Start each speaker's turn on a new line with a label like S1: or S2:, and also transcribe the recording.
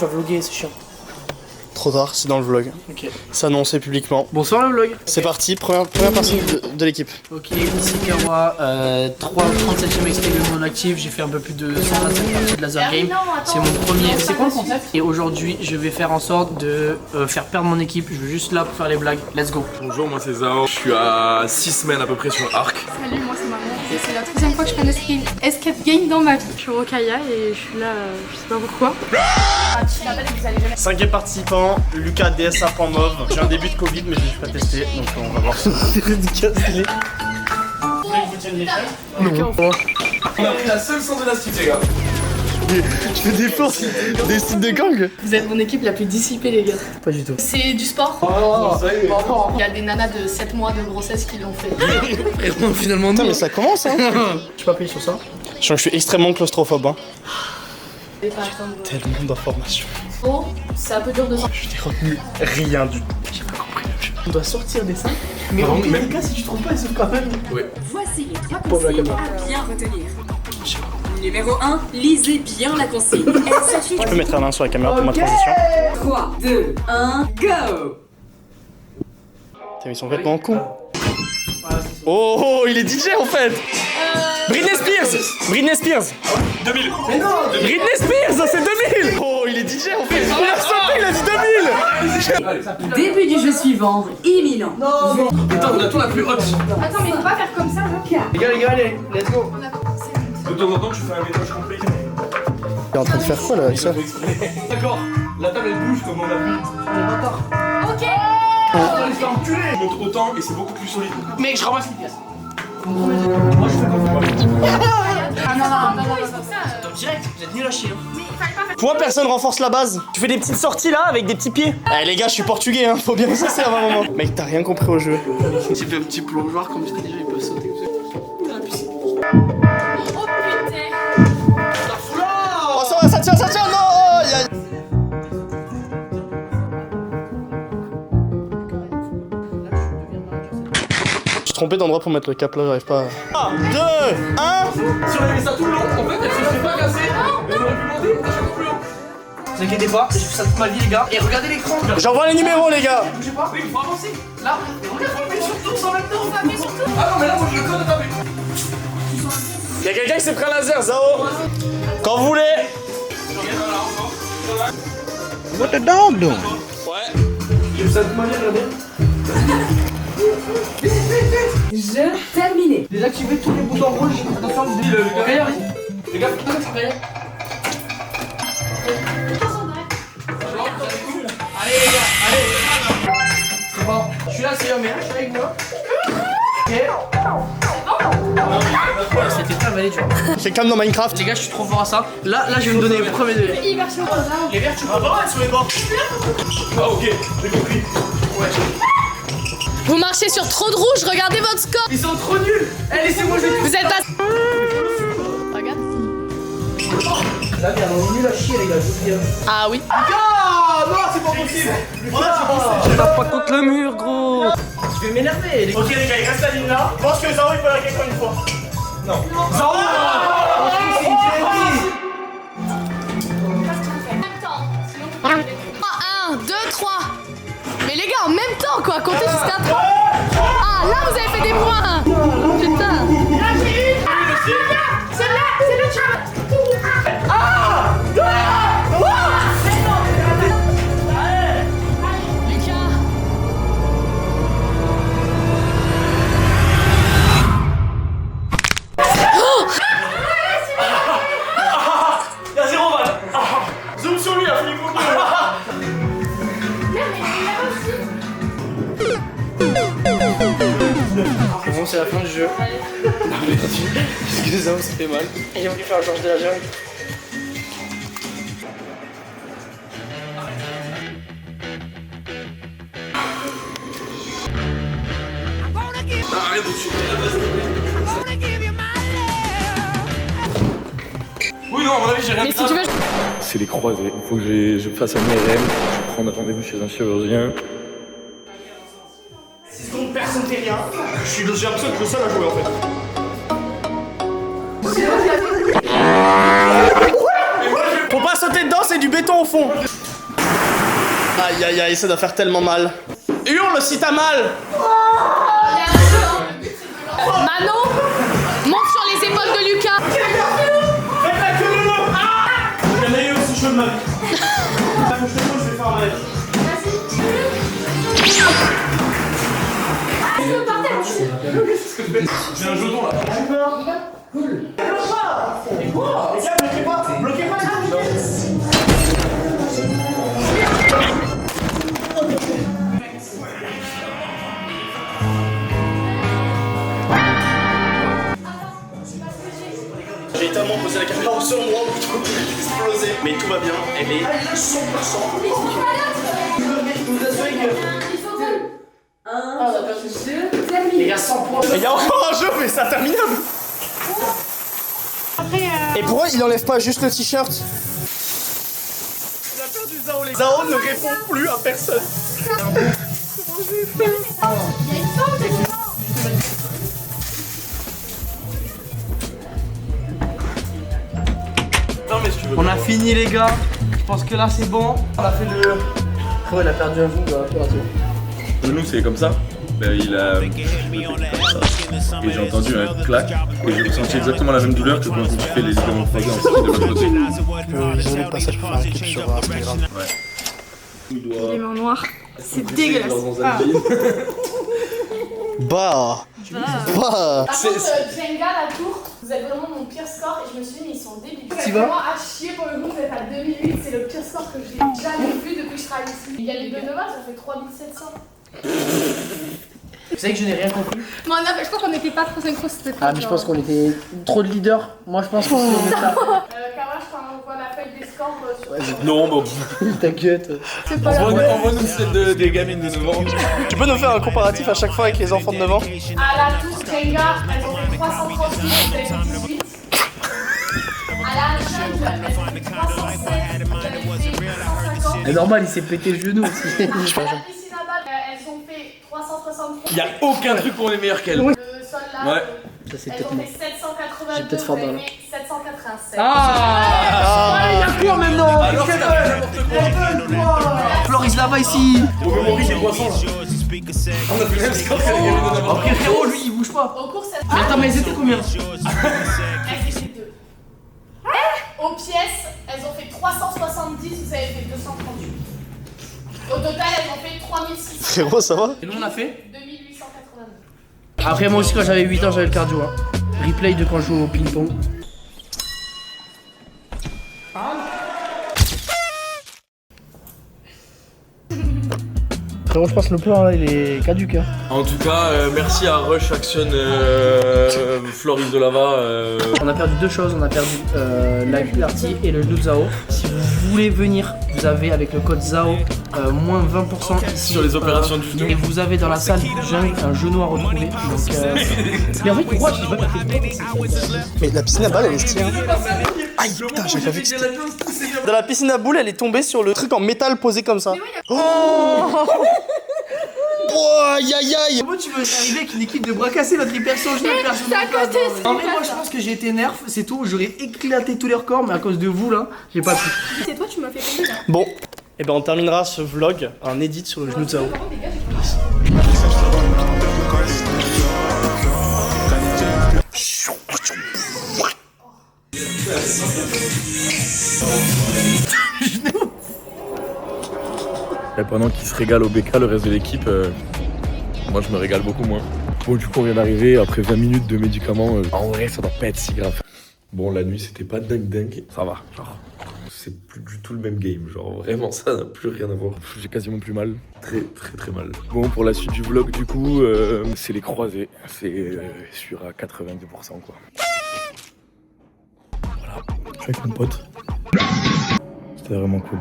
S1: tu vas vlogger, c'est chiant.
S2: Trop tard, c'est dans le vlog.
S1: Ok.
S2: C'est annoncé publiquement.
S1: Bonsoir le vlog.
S2: C'est parti, première personne de l'équipe.
S1: Ok, ici Kawa, 37ème expérience en actif, j'ai fait un peu plus de 125 parties de laser game. C'est mon premier. C'est quoi le concept? Et aujourd'hui, je vais faire en sorte de faire perdre mon équipe. Je veux juste là pour faire les blagues. Let's go.
S3: Bonjour, moi c'est Zao. Je suis à 6 semaines à peu près sur Arc.
S4: Salut, moi c'est Maman. Et c'est la troisième fois que je fais un escape game dans ma vie. Je suis Rokaya et je suis là, je sais pas pourquoi.
S2: 5e participant, Lucas DSA.mauve. J'ai un début de Covid, mais je ne suis pas testé, donc on va voir ça. C'est ridicule.
S3: On a pris la seule sans élastique, les gars.
S2: Tu fais des forces, des sites de gang?
S4: Vous êtes mon équipe la plus dissipée, les gars.
S1: Pas du tout.
S4: C'est du sport. Il y a des nanas de 7 mois de grossesse qui l'ont fait.
S1: Frérot, finalement,
S2: Putain,
S1: non.
S2: mais ça commence, hein.
S1: Je peux appuyer sur ça.
S2: Je sens que je suis extrêmement claustrophobe, hein.
S4: Et pas attendre.
S2: Tellement d'informations.
S4: Oh, c'est un peu dur de sortir.
S2: Je n'ai retenu rien du tout.
S1: J'ai pas compris le jeu. On doit sortir des 5. Mais en même cas, si tu trouves pas, ils sauvent quand même.
S5: Voici les 3
S1: Pauvre la
S5: consignes
S1: gamme.
S5: à bien retenir. Numéro 1, lisez bien la consigne. Elle s'affiche.
S2: Tu peux mettre la main sur la caméra pour ma transition.
S5: 3, 2, 1, go!
S2: Ils sont complètement cons. Oh, il est DJ en fait. Britney Spears. Britney Spears.
S3: 2000.
S1: Mais non.
S2: Britney Spears, c'est 2000. Oh, il est DJ en fait. Il a sauté, il a dit 2000.
S5: Début du jeu suivant, imminent.
S3: Putain, on a tout la plus haute.
S4: Attends, mais faut pas faire comme ça, là.
S1: Les gars, allez, let's go.
S4: On a commencé.
S3: De temps en temps, tu fais un ménage complet.
S2: Il est en train de faire quoi là avec ça?
S3: D'accord, la table elle bouge comme on a vu.
S4: Ok.
S3: Tu montes autant et c'est beaucoup plus solide.
S1: Mec, je ramasse les pièces.
S3: Moi je fais comme moi.
S4: Ah non, c'est pour ça.
S1: Donc direct, vous êtes nuls à chier.
S4: Mais il fallait pas faire.
S2: Pourquoi personne renforce la base? Tu fais des petites sorties là avec des petits pieds. Eh les gars, je suis portugais, hein. Faut bien que ça serve à un moment. Mec, t'as rien compris au jeu.
S1: J'ai fait un petit plongeoir comme ça, déjà ils peuvent sauter comme ça. Dans la piscine.
S4: Oh putain.
S2: Oh, ça tient, non. Oh, y a... Je suis trompé d'endroit pour mettre le cap là, j'arrive pas. 3, 2, 1.
S3: Si on avait ça tout le long, en fait elle se serait pas cassée. Mais on aurait pu monter, on a chaque plus long.
S1: Ne vous inquiétez pas, j'ai fait ça toute ma vie les gars. Et regardez l'écran.
S2: J'envoie les numéros les gars.
S1: Bougez pas.
S3: Oui, il faut avancer.
S1: Là, regarde, on met sur tous en même temps.
S4: On va mettre sur tout.
S3: Ah non, mais là, moi je le code de taper.
S2: Y'a quelqu'un qui s'est pris un laser, Zao. Quand vous voulez.
S6: What the dog doing?
S2: Ouais.
S1: J'ai fait ça toute ma vie, regardez.
S5: Jeu terminé.
S1: Désactivez tous les boutons rouges. Attention, vous dites
S3: Les gars, les gars,
S1: Allez les gars, allez. C'est bon, je suis là, c'est Yomé, je suis avec moi. Ok. C'était pas valé, tu vois.
S2: C'est comme dans Minecraft.
S1: Les gars, je suis trop fort à ça. Là, je vais me donner le premier degré.
S4: Version rosa.
S1: Les verts, tu peux pas être sur les bords.
S3: Ah ok, j'ai compris.
S4: Vous marchez sur trop de rouge, regardez votre score.
S1: Ils sont trop nuls. Eh, laissez-moi jouer.
S4: Vous êtes pas. Regarde.
S1: Là, bien, on est nuls à chier, les gars, je vous dis.
S4: Ah oui.
S1: Ah non, c'est pas possible. Je tape pas contre le mur, gros. Je vais m'énerver. Les...
S2: Ok les gars, il reste la ligne là. Je pense que Zao il peut la quelqu'un une fois. Non.
S1: Zao, c'est une directive.
S4: 1, 2, 3. Mais les gars, en même temps quoi, comptez jusqu'à 3. Ah, là vous avez fait des points. Putain. Là j'ai eu. C'est là, c'est le chat. Ah, Lucas.
S2: Y'a 0 balle. Zoom sur lui, là, Philippe.
S1: C'est bon, c'est la fin du jeu. Non mais excusez-moi, ça fait mal. Et on peut faire la charge de la jungle.
S3: Arrête de tuer. Oui, non, à mon avis, j'ai rien.
S4: Mais si tu veux.
S7: C'est les croisés. Il faut que je fasse un IRM. Je vais prendre un rendez-vous chez un chirurgien.
S2: Si ce compte personne fait rien, j'ai l'impression que le seul à jouer en fait. Mais moi je vais Faut pas sauter dedans, c'est du béton au fond. Aïe aïe aïe, ça doit faire tellement mal. Hurle si t'as mal.
S4: Manon, monte sur les épaules de Lucas.
S2: Faites la queue de l'eau. J'en ai eu aussi chaud de ma vie. La prochaine fois, je vais faire un rêve.
S3: J'ai un jeton là.
S2: Cool. C'est quoi? Les gars, bloquez pas, J'ai tellement posé la caméra au seul endroit où je peux exploser. Mais tout va bien, elle est 100%.
S1: Les gars, 100 points.
S2: Il y a encore un jeu, mais c'est interminable. Et pourquoi il enlève pas juste le t-shirt? Il a perdu Zao, les Zao ne répond plus à personne.
S3: Non, mais si tu veux.
S1: On a fini les gars. Je pense que là c'est bon. On a fait le... Oh, il a perdu un genou,
S7: Nous, c'est comme ça. Ben, il a. Et j'ai entendu un clac. Et j'ai ressenti exactement la même douleur que quand tu fais les ligaments croisés en sortie de l'autre côté.
S2: Je peux isoler le passage pour faire un clip sur Instagram.
S7: Ouais. Il doit.
S4: Les mains noires. C'est dégueulasse.
S2: Bah.
S8: Par contre, Jenga, la tour, vous avez vraiment mon pire score et je me suis dit, mais ils sont débiles. Vous êtes vraiment à chier pour le coup, vous êtes à 2008, c'est le pire score que j'ai jamais vu depuis que je travaille ici. Il y a les deux Nova, ça fait 3700.
S1: Vous savez que je n'ai rien compris.
S4: Bon, non, mais je crois qu'on n'était pas trop synchro, c'était
S1: Ah, mais je pense qu'on était trop de leaders. Moi je pense qu'on est ça.
S8: Kawa, je t'envoie l'appel des scores sur.
S7: Non, bon.
S1: T'inquiète.
S4: C'est pas grave.
S7: Envoie-nous celle des gamines de 9 ans.
S2: Tu peux nous faire un comparatif à chaque fois avec les enfants de 9 ans?
S8: À la tour Jenga, elles ont fait 338, vous avez fait 18. À la jungle, elles ont fait 307, vous avez fait 150.
S1: C'est normal, il s'est pété le genou aussi.
S8: À la piscine à balle, elles ont fait 363.
S3: Y'a aucun truc pour on est meilleur qu'elle.
S8: Le sol là,
S3: Ouais.
S1: Ça c'est
S8: elles
S1: peut-être
S8: ont
S1: moi.
S8: fait 782,
S1: J'ai peut-être
S8: vous
S1: fort
S8: avez
S1: dans
S8: fait 787.
S1: Ah, il y a quoi maintenant?
S3: Alors que t'as n'importe quoi.
S1: Floris là-bas ici.
S3: Au Memory, c'est 300 là. On a fait le même score que les gamines de 9 ans.
S1: Après frérot, lui il bouge pas.
S8: Au cours, cette
S1: Mais attends, mais elles étaient combien?
S8: elles étaient deux. Aux pièces, elles ont fait 370, vous avez fait 238. Au total, elles ont fait 3600.
S2: Frérot, ça va?
S1: Et nous on a fait
S8: 2882.
S1: Après moi aussi quand j'avais 8 ans j'avais le cardio hein. Replay de quand je joue au ping-pong. Frérot je pense que le plan là il est caduque hein.
S3: En tout cas, merci à Rush Action Floris de Lava.
S1: On a perdu deux choses, on a perdu l'arty et le loot Zao. Si vous voulez venir, vous avez avec le code Zao moins 20% ici
S3: Sur les opérations du genou.
S1: Et vous avez dans la salle jungle un genou à retrouver. Donc mais en fait pourquoi je dis pas que
S2: Mais la piscine à balles, elle est stylée. Hein. Aïe, putain, j'avais pas vu que c'était. Dans la piscine à boules, elle est tombée sur le truc en métal posé comme ça. Oh, aïe aïe aïe.
S1: Comment tu veux arriver avec une équipe de bras cassés, l'autre hyper sans genou, personne
S4: c'est à
S1: ne passe.
S4: côté, c'est
S1: En vrai,
S4: pas
S1: moi je
S4: ça.
S1: pense que j'ai été nerf, c'est tout. J'aurais éclaté tous leurs corps, mais à cause de vous là, j'ai pas pu.
S4: C'est toi, tu m'as fait payer là.
S2: Bon, et ben on terminera ce vlog, un edit sur le genou de Zao.
S7: Et pendant qu'il se régale au BK, le reste de l'équipe, moi je me régale beaucoup moins. Bon, du coup, on vient d'arriver après 20 minutes de médicaments. En vrai, ça doit pas être si grave. Bon, la nuit, c'était pas dingue. Ça va, genre. C'est plus du tout le même game. Genre, vraiment, ça n'a plus rien à voir. J'ai quasiment plus mal. Très mal. Bon, pour la suite du vlog, du coup, c'est les croisés. C'est sûr à 90%, quoi. Voilà. Je suis avec mon pote. C'était vraiment cool.